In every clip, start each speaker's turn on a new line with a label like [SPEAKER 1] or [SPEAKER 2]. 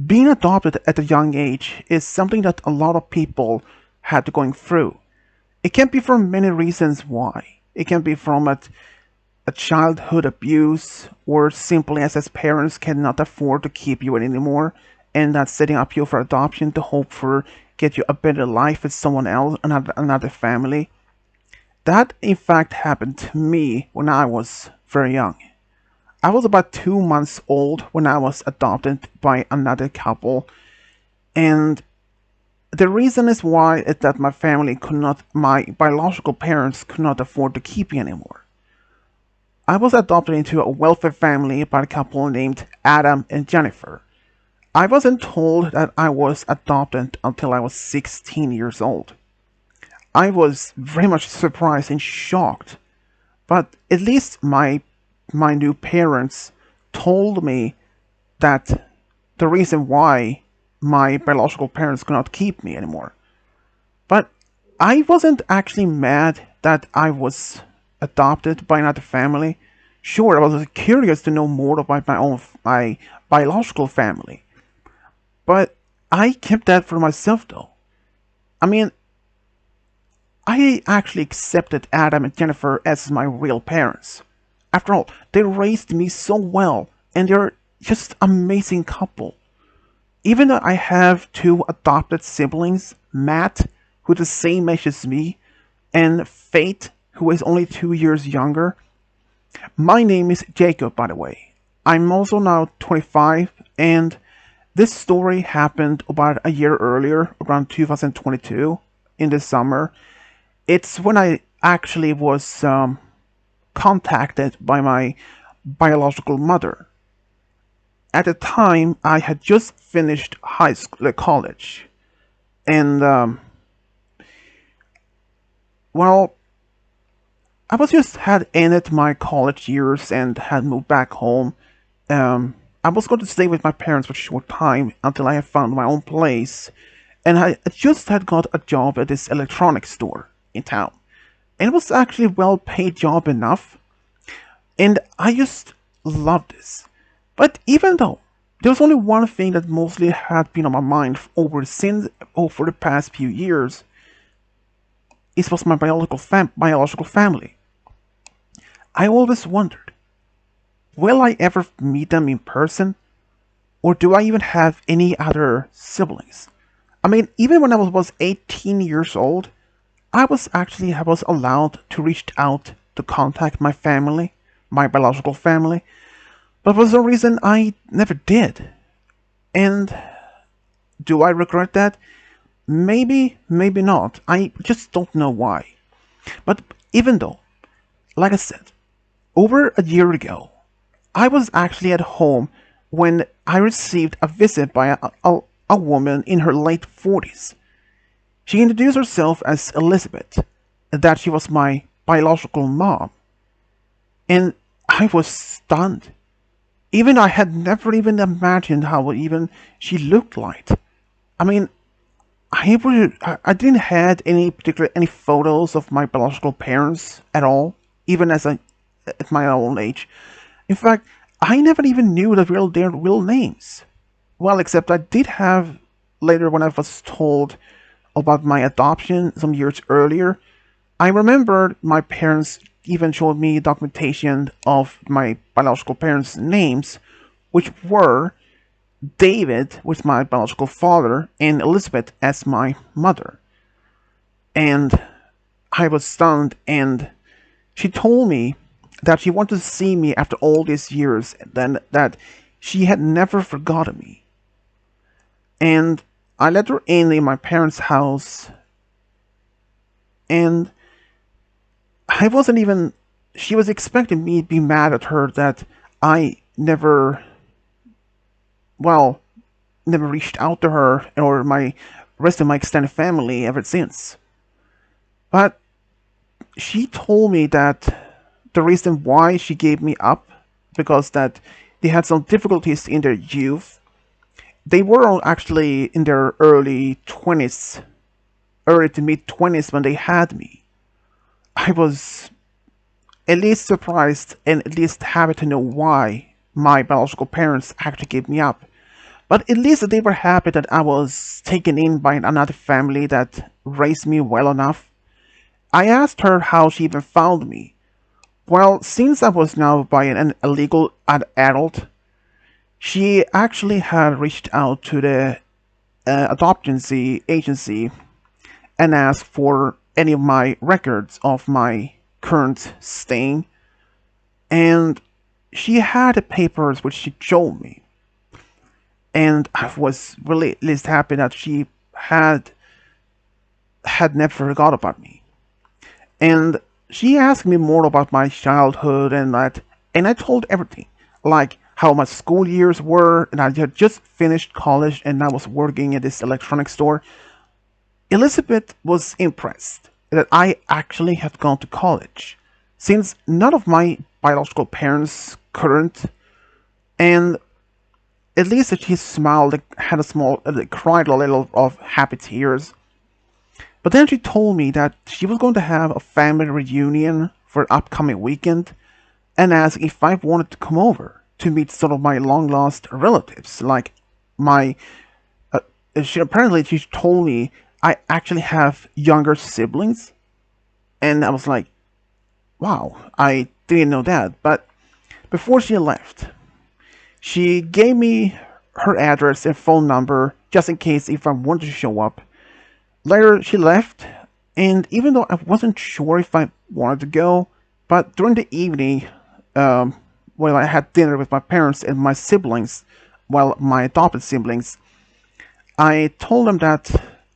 [SPEAKER 1] Being adopted at a young age is something that a lot of people had to going through. It can be for many reasons why. It can be from a childhood abuse, or simply as parents cannot afford to keep you anymore, and that's setting up you for adoption to hope for get you a better life with someone else, another family. That in fact happened to me when I was very young. I was about 2 months old when I was adopted by another couple, and the reason is why is that my biological parents could not afford to keep me anymore. I was adopted into a wealthy family by a couple named Adam and Jennifer. I wasn't told that I was adopted until I was 16 years old. I was very much surprised and shocked, but at least my new parents told me that the reason why my biological parents could not keep me anymore. But I wasn't actually mad that I was adopted by another family. Sure, I was curious to know more about my biological family, but I kept that for myself though. I mean, I actually accepted Adam and Jennifer as my real parents. After all, they raised me so well, and they're just amazing couple. Even though I have two adopted siblings, Matt, who's the same age as me, and Fate, who is only 2 years younger. My name is Jacob, by the way. I'm also now 25, and this story happened about a year earlier, around 2022, in the summer. It's when I actually was contacted by my biological mother. At the time, I had just finished high school, college, and well, I was just had ended my college years and had moved back home. I was going to stay with my parents for a short time until I had found my own place, and I just had got a job at this electronics store in town. And it was actually a well-paid job enough, and I just loved this. But even though there was only one thing that mostly had been on my mind over the past few years, it was my biological family. I always wondered, will I ever meet them in person? Or do I even have any other siblings? I mean, even when I was 18 years old, I was allowed to reach out to contact my family, my biological family, but for some reason I never did. And do I regret that? Maybe, maybe not. I just don't know why. But even though, like I said, over a year ago, I was actually at home when I received a visit by a woman in her late 40s. She introduced herself as Elizabeth, and that she was my biological mom. And I was stunned. Even I had never even imagined how even she looked like. I mean, I didn't had any photos of my biological parents at all, even at my own age. In fact, I never even knew their real names. Well, except I did have later when I was told about my adoption some years earlier. I remember my parents even showed me documentation of my biological parents' names, which were David with my biological father and Elizabeth as my mother. And I was stunned, and she told me that she wanted to see me after all these years, then that she had never forgotten me. And I let her in my parents' house, and I wasn't even. She was expecting me to be mad at her that I never, well, never reached out to her or my rest of my extended family ever since. But she told me that the reason why she gave me up because that they had some difficulties in their youth. They were all actually in their early 20s, early to mid 20s when they had me. I was at least surprised and at least happy to know why my biological parents actually gave me up. But at least they were happy that I was taken in by another family that raised me well enough. I asked her how she even found me. Well, since I was now by an illegal adult, she actually had reached out to the adoption agency and asked for any of my records of my current staying, and she had the papers which she showed me, and I was really at least happy that she had never forgot about me. And she asked me more about my childhood and that, and I told everything, like how my school years were, and I had just finished college and I was working at this electronics store. Elizabeth was impressed that I actually had gone to college, since none of my biological parents couldn't, and at least that she smiled, like, had a small, cried a little of happy tears. But then she told me that she was going to have a family reunion for an upcoming weekend and asked if I wanted to come over to meet some of my long lost relatives. Like my, she told me I actually have younger siblings, and I was like, wow, I didn't know that. But before she left, she gave me her address and phone number just in case if I wanted to show up. Later, she left, and even though I wasn't sure if I wanted to go, but during the evening, when I had dinner with my parents and my siblings, well, my adopted siblings, I told them that,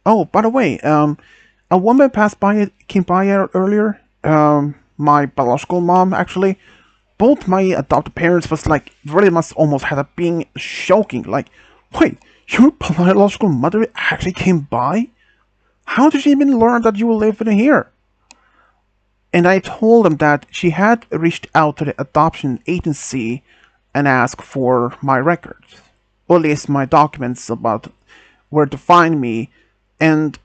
[SPEAKER 1] oh, by the way, a woman came by earlier, my biological mom, actually. Both my adopted parents was like, really must almost had a being shocking, like, wait, your biological mother actually came by? How did she even learn that you were living here? And I told them that she had reached out to the adoption agency and asked for my records, or at least my documents about where to find me, and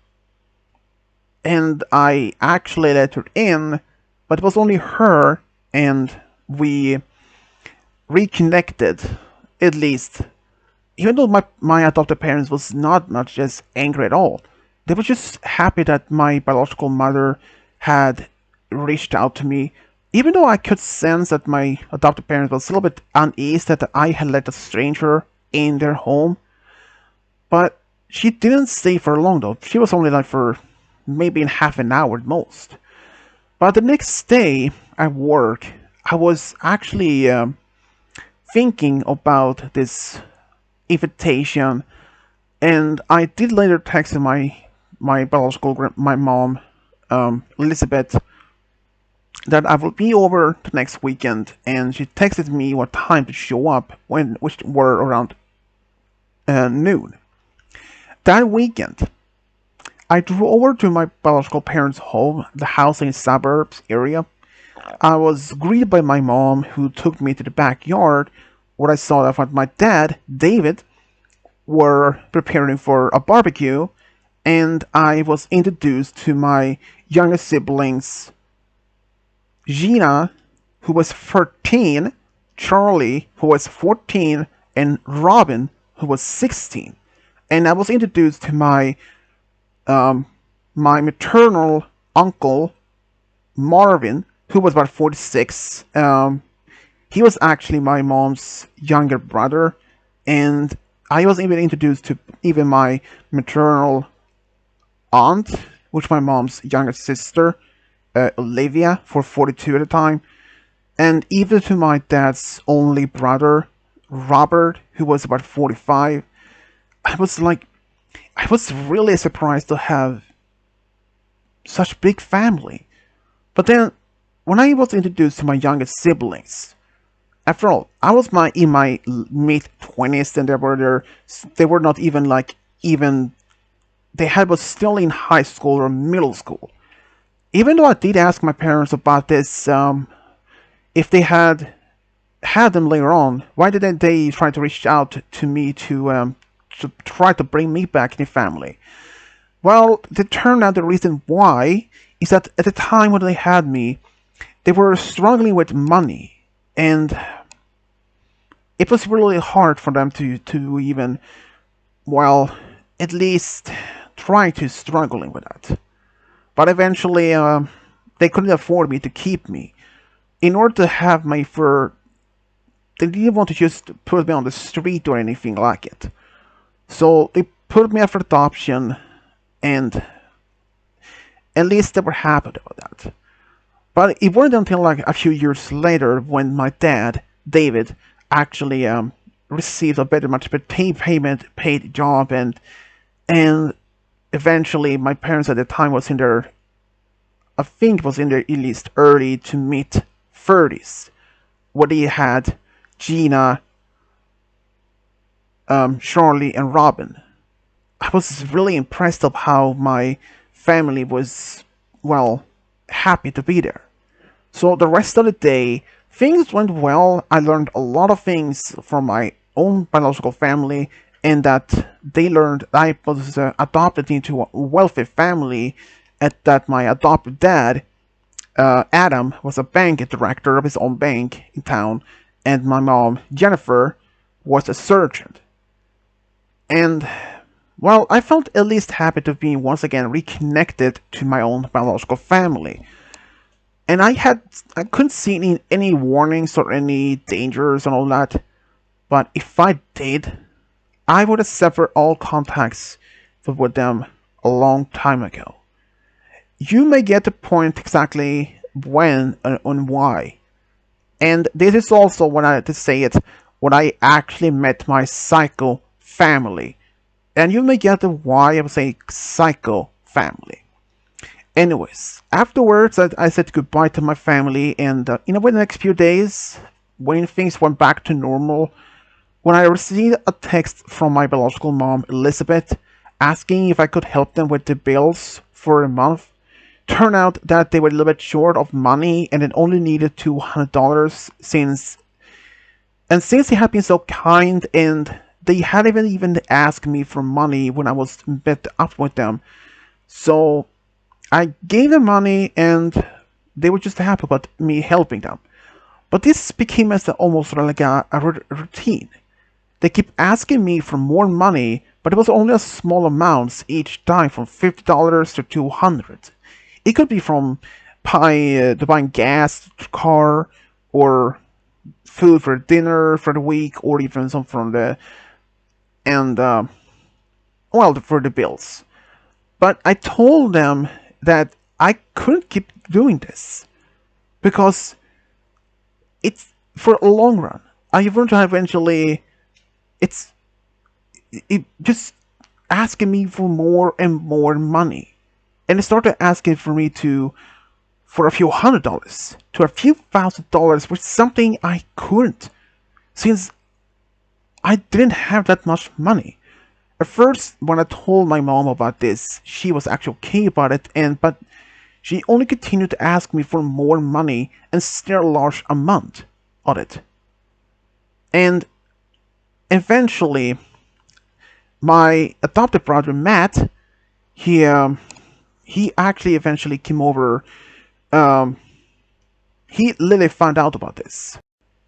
[SPEAKER 1] I actually let her in, but it was only her, and we reconnected, at least. Even though my adopted parents was not much as angry at all, they were just happy that my biological mother had reached out to me. Even though I could sense that my adopted parents was a little bit uneasy that I had let a stranger in their home, but she didn't stay for long though. She was only like for maybe in half an hour at most. But the next day at work, I was actually thinking about this invitation, and I did later text my biological my mom, Elizabeth, that I will be over the next weekend, and she texted me what time to show up, which were around noon. That weekend, I drove over to my biological parents' home, the house in the suburbs area. I was greeted by my mom, who took me to the backyard, where I saw that my dad, David, were preparing for a barbecue, and I was introduced to my younger siblings, Gina, who was 13, Charlie, who was 14, and Robin, who was 16. And I was introduced to um, my maternal uncle, Marvin, who was about 46. He was actually my mom's younger brother, and I was even introduced to even my maternal aunt, which my mom's younger sister, Olivia, for 42 at the time, and even to my dad's only brother, Robert, who was about 45. I was like, I was really surprised to have such big family. But then, when I was introduced to my youngest siblings, after all, I was in my mid 20s, and they were not even like even they had was still in high school or middle school. Even though I did ask my parents about this, if they had them later on, why didn't they try to reach out to me to try to bring me back in the family? Well, it turned out the reason why is that at the time when they had me, they were struggling with money, and it was really hard for them to even, well, at least try to struggling with that. But eventually, they couldn't afford me to keep me. In order to have my fur, they didn't want to just put me on the street or anything like it. So they put me up for adoption, and at least they were happy about that. But it wasn't until like a few years later when my dad, David, actually received a better, much better payment, paid job, and eventually my parents at the time was in their, I think was in their at least early to mid 30s, where they had Gina, Charlie, and Robin. I was really impressed of how my family was, well, happy to be there. So the rest of the day, things went well. I learned a lot of things from my own biological family, and that they learned I was adopted into a wealthy family, and that my adopted dad, Adam, was a bank director of his own bank in town, and my mom, Jennifer, was a surgeon. And, well, I felt at least happy to be once again reconnected to my own biological family. And I couldn't see any warnings or any dangers and all that. But if I did, I would have severed all contacts with them a long time ago. You may get the point exactly when and why. And this is also when I to say it, when I actually met my psycho family. And you may get the why I would say psycho family. Anyways, afterwards, I said goodbye to my family, and within the next few days, when things went back to normal, when I received a text from my biological mom, Elizabeth, asking if I could help them with the bills for a month, turned out that they were a little bit short of money and it only needed $200 since they had been so kind and they hadn't even asked me for money when I was met up with them. So I gave them money and they were just happy about me helping them. But this became as almost like a routine. They keep asking me for more money, but it was only a small amounts each time, from $50 to $200. It could be from buying gas to car, or food for dinner for the week, or even some from the and well for the bills. But I told them that I couldn't keep doing this because it's for a long run. I learned to eventually it's it just asking me for more and more money, and it started asking for me to for a few $100s to a few $1,000s, which is something I couldn't, since I didn't have that much money. At first, when I told my mom about this, she was actually okay about it, but she only continued to ask me for more money and still a large amount of it. And eventually, my adopted brother Matt, he actually eventually came over. Um, he literally found out about this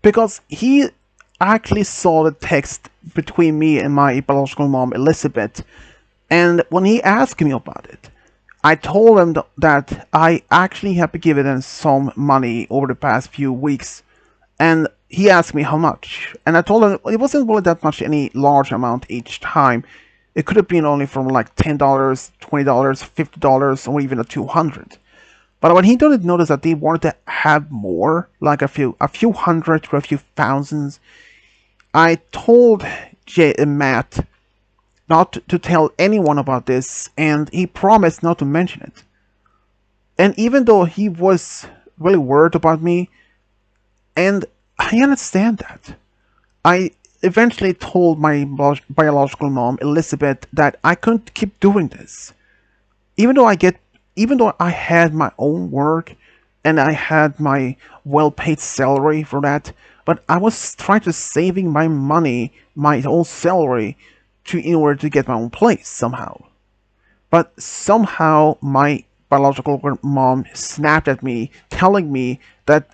[SPEAKER 1] because he actually saw the text between me and my biological mom Elizabeth, and when he asked me about it, I told him that I actually have been given him some money over the past few weeks, and he asked me how much, and I told him it wasn't really that much, any large amount each time. It could have been only from like $10, $20, $50, or even a 200. But when he didn't notice that they wanted to have more, like a few hundred to a few thousands, I told Matt not to tell anyone about this, and he promised not to mention it. And even though he was really worried about me, and I understand that, I eventually told my biological mom, Elizabeth, that I couldn't keep doing this. Even though even though I had my own work and I had my well-paid salary for that, but I was trying to saving my money, my own salary, in order to get my own place somehow. But somehow my biological mom snapped at me, telling me that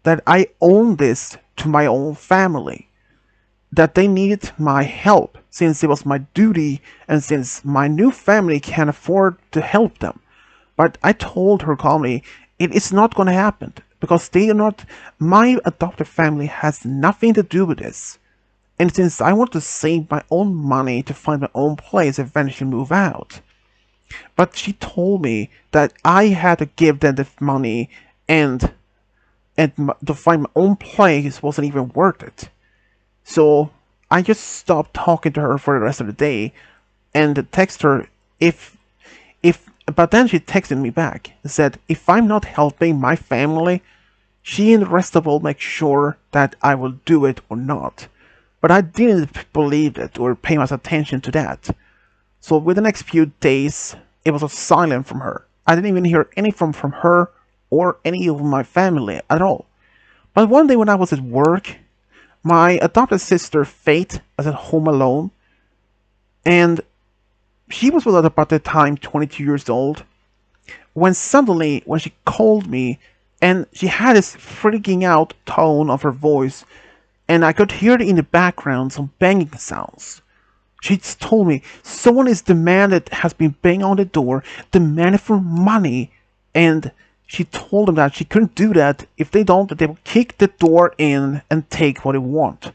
[SPEAKER 1] I own this to my own family. that they needed my help since it was my duty and since my new family can't afford to help them. But I told her calmly, it is not going to happen because they are not, my adopted family has nothing to do with this. And since I want to save my own money to find my own place, eventually move out. But she told me that I had to give them the money and to find my own place wasn't even worth it. So I just stopped talking to her for the rest of the day and text her if but then she texted me back and said if I'm not helping my family, she and the rest of all make sure that I will do it or not. But I didn't believe it or pay much attention to that. So with the next few days, it was a silent from her. I didn't even hear anything from her or any of my family at all. But one day when I was at work, my adopted sister Faith was at home alone, and she was about the time 22 years old, when suddenly, when she called me, and she had this freaking out tone of her voice, and I could hear in the background some banging sounds. She told me someone is demanded has been banging on the door, demanding for money, and she told them that she couldn't do that. If they don't, they will kick the door in and take what they want.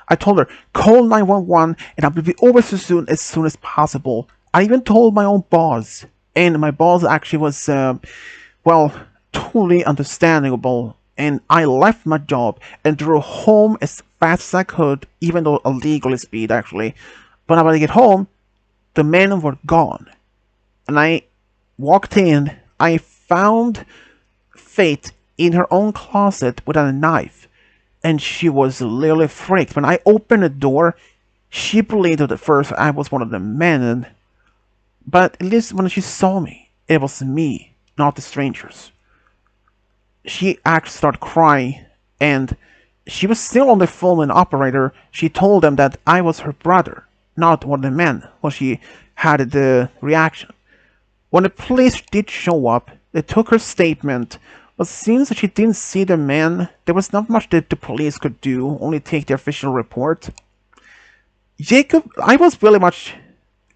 [SPEAKER 1] I told her, call 911 and I will be over as soon as possible. I even told my own boss, and my boss actually was, well, totally understandable. And I left my job and drove home as fast as I could, even though illegally speed actually. But when I get home, the men were gone. And I walked in, I found Faith in her own closet with a knife. And she was literally freaked. When I opened the door, she believed at first I was one of the men. But at least when she saw me, it was me, not the strangers. She actually started crying, and she was still on the phone with an operator. She told them that I was her brother, not one of the men, when she had the reaction. When the police did show up, they took her statement, but since she didn't see the men, there was not much that the police could do, only take the official report. Jacob, I was really much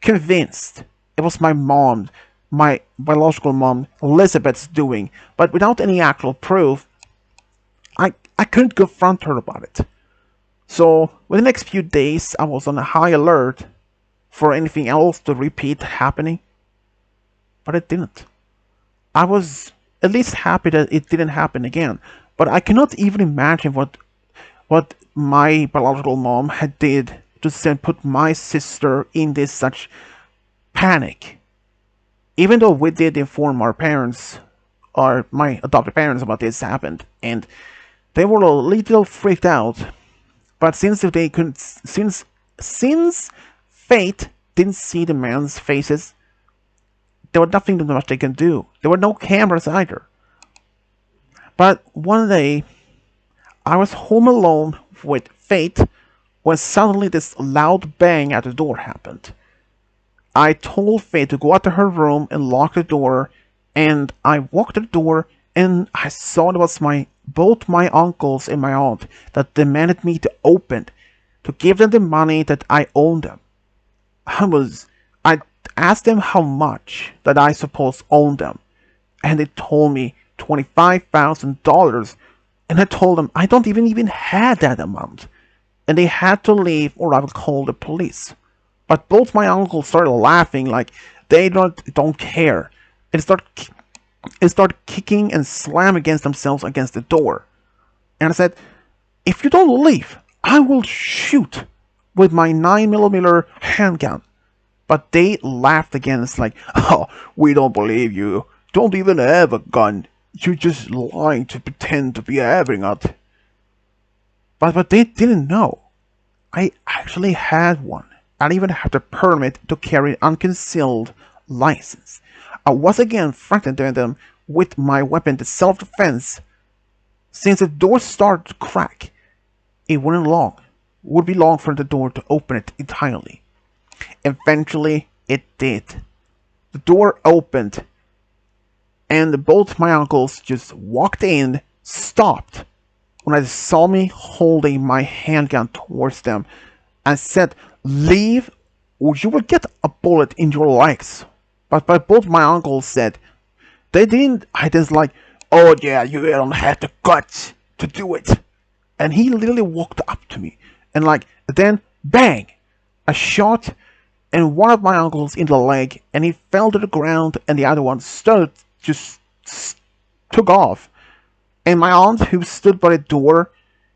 [SPEAKER 1] convinced it was my mom, my biological mom, Elizabeth's doing, but without any actual proof, I couldn't confront her about it. So, within the next few days, I was on a high alert for anything else to repeat happening, but it didn't. I was at least happy that it didn't happen again, but I cannot even imagine what my biological mom had did to put my sister in this such panic. Even though we did inform our parents, or my adopted parents, about this happened, and they were a little freaked out. But since they couldn't, since Fate didn't see the man's faces, there was nothing much they can do. There were no cameras either. But one day, I was home alone with Fate when suddenly this loud bang at the door happened. I told Faye to go out to her room and lock the door, and I walked to the door and I saw it was both my uncles and my aunt that demanded me to open, to give them the money that I owed them. I asked them how much that I supposed owned them, and they told me $25,000, and I told them I don't even had that amount, and they had to leave or I would call the police. But both my uncles started laughing like they don't care, and started kicking and slam against themselves against the door. And I said, if you don't leave, I will shoot with my 9mm handgun. But they laughed again. It's like, oh, we don't believe you. Don't even have a gun. You're just lying to pretend to be having it. But they didn't know. I actually had one. I even had the permit to carry an unconcealed license. I was again threatening them with my weapon to self-defense. Since the door started to crack, it would be long for the door to open it entirely. Eventually, it did. The door opened, and both my uncles just walked in, stopped, when they saw me holding my handgun towards them and said, "Leave or you will get a bullet in your legs." But both my uncles said they didn't. I just like, "Oh yeah, you don't have the guts to do it." And he literally walked up to me and like, then bang, a shot and one of my uncles in the leg, and he fell to the ground, and the other one started just took off. And my aunt, who stood by the door,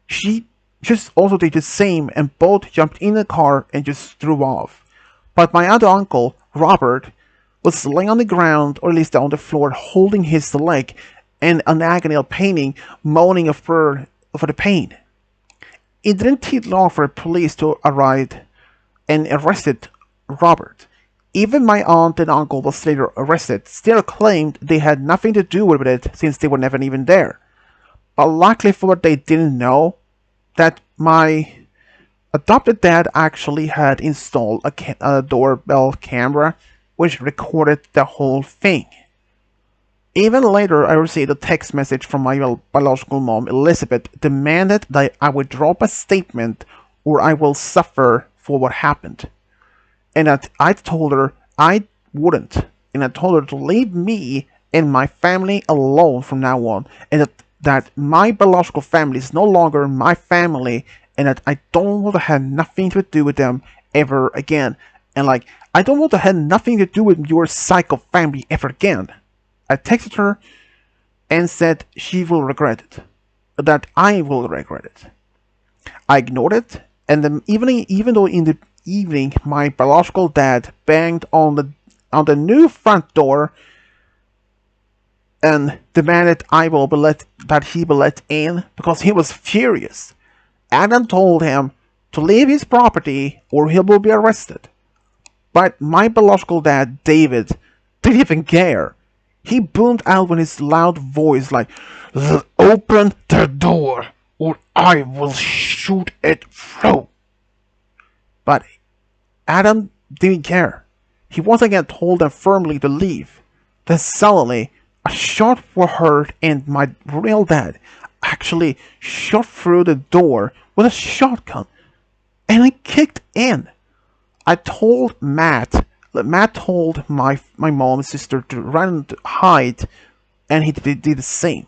[SPEAKER 1] she just also did the same, and both jumped in the car and just drove off. But my other uncle, Robert, was laying on the ground, or at least on the floor, holding his leg, and an agony of pain, moaning for the pain. It didn't take long for the police to arrive and arrested Robert. Even my aunt and uncle was later arrested, still claimed they had nothing to do with it since they were never even there. But luckily for what they didn't know, that my adopted dad actually had installed a doorbell camera which recorded the whole thing. Even later, I received a text message from my biological mom, Elizabeth, demanded that I would drop a statement or I will suffer for what happened. And that I told her I wouldn't. And I told her to leave me and my family alone from now on. And that my biological family is no longer my family. And that I don't want to have nothing to do with them ever again. And like, I don't want to have nothing to do with your psycho family ever again. I texted her and said she will regret it. That I will regret it. I ignored it, and then even though in the evening my biological dad banged on the new front door and demanded that he be let in because he was furious. Adam told him to leave his property or he will be arrested. But my biological dad, David, didn't even care. He boomed out with his loud voice like, "Open the door or I will shoot it through." But Adam didn't care. He once again told them firmly to leave. Then suddenly, a shot was heard and my real dad actually shot through the door with a shotgun. And he kicked in. I told Matt told my mom and sister to run and hide, and he did the same.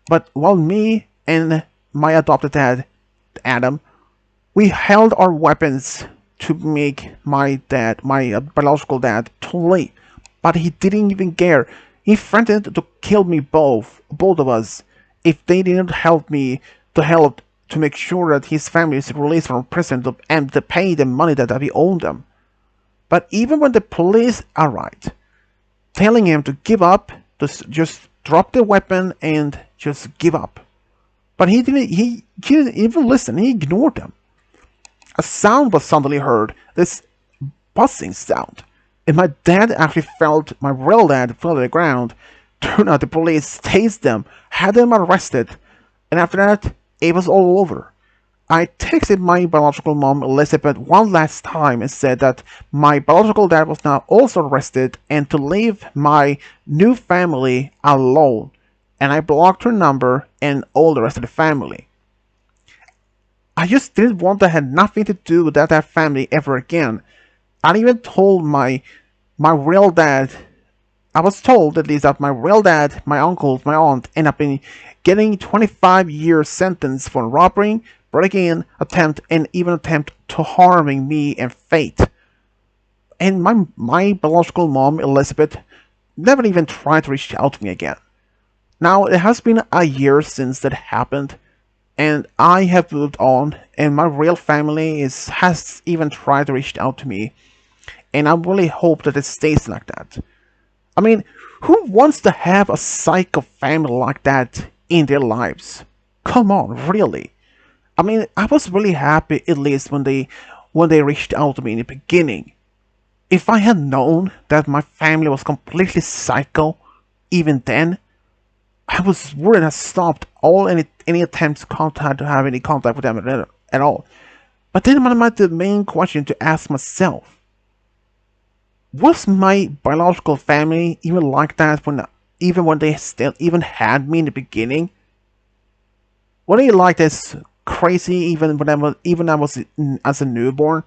[SPEAKER 1] But while me and my adopted dad, Adam, we held our weapons to make my biological dad, to leave. But he didn't even care. He threatened to kill me both of us, if they didn't help me to make sure that his family is released from prison and to pay the money that we owed them. But even when the police arrived, telling him to give up, to just drop the weapon and just give up. But he didn't even listen, he ignored them. A sound was suddenly heard, this buzzing sound. And my real dad fell to the ground. Turned out the police tased them, had them arrested, and after that, it was all over. I texted my biological mom, Elizabeth, one last time and said that my biological dad was now also arrested and to leave my new family alone. And I blocked her number and all the rest of the family. I just didn't want to have nothing to do with that family ever again. I even told my real dad, I was told at least that my real dad, my uncles, my aunt ended up getting 25-year sentence for robbery, breaking-in attempt, and even attempt to harming me and Faith. And my biological mom, Elizabeth, never even tried to reach out to me again. Now, it has been a year since that happened, and I have moved on, and my real family has even tried to reach out to me, and I really hope that it stays like that. I mean, who wants to have a psycho family like that in their lives? Come on, really? I mean, I was really happy at least when they reached out to me in the beginning. If I had known that my family was completely psycho, even then, I wouldn't have stopped any attempts to have any contact with them at all. But then the main question to ask myself: was my biological family even like that even when they still even had me in the beginning? Were they like this crazy even I was as a newborn?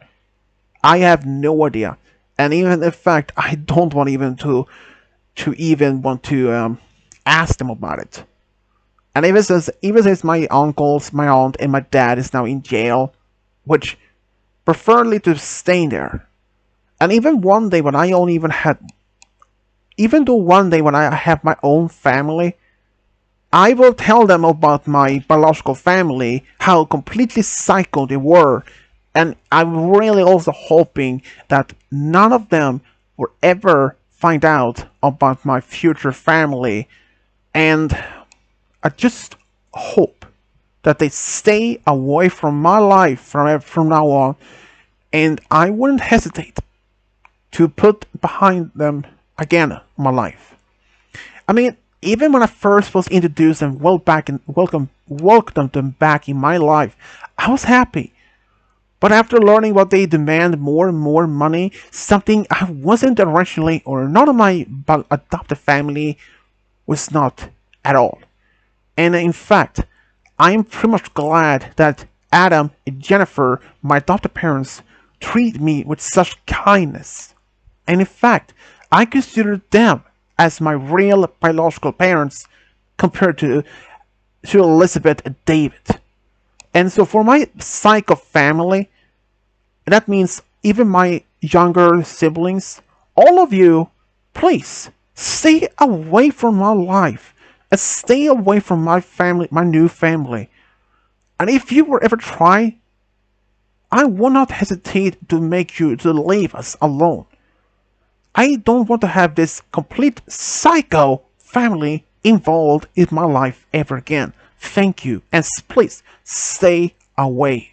[SPEAKER 1] I have no idea. And even in fact, I don't want even to even want to ask them about it. And even since my uncles, my aunt, and my dad is now in jail, which preferably to stay there. And even one day when I only even had, even though one day when I have my own family, I will tell them about my biological family, how completely psycho they were, and I'm really also hoping that none of them will ever find out about my future family, and I just hope that they stay away from my life from now on, and I wouldn't hesitate to put behind them again my life. I mean, even when I first was introduced and welcomed them back in my life, I was happy. But after learning what they demand more and more money, something I wasn't originally or none of my adopted family was not at all. And in fact, I am pretty much glad that Adam and Jennifer, my adopted parents, treat me with such kindness. And in fact, I consider them as my real biological parents compared to Elizabeth and David. And so for my psycho family, that means even my younger siblings, all of you, please stay away from my life and stay away from my family, my new family. And if you were ever try, I will not hesitate to make you to leave us alone. I don't want to have this complete psycho family involved in my life ever again. Thank you, and please stay away.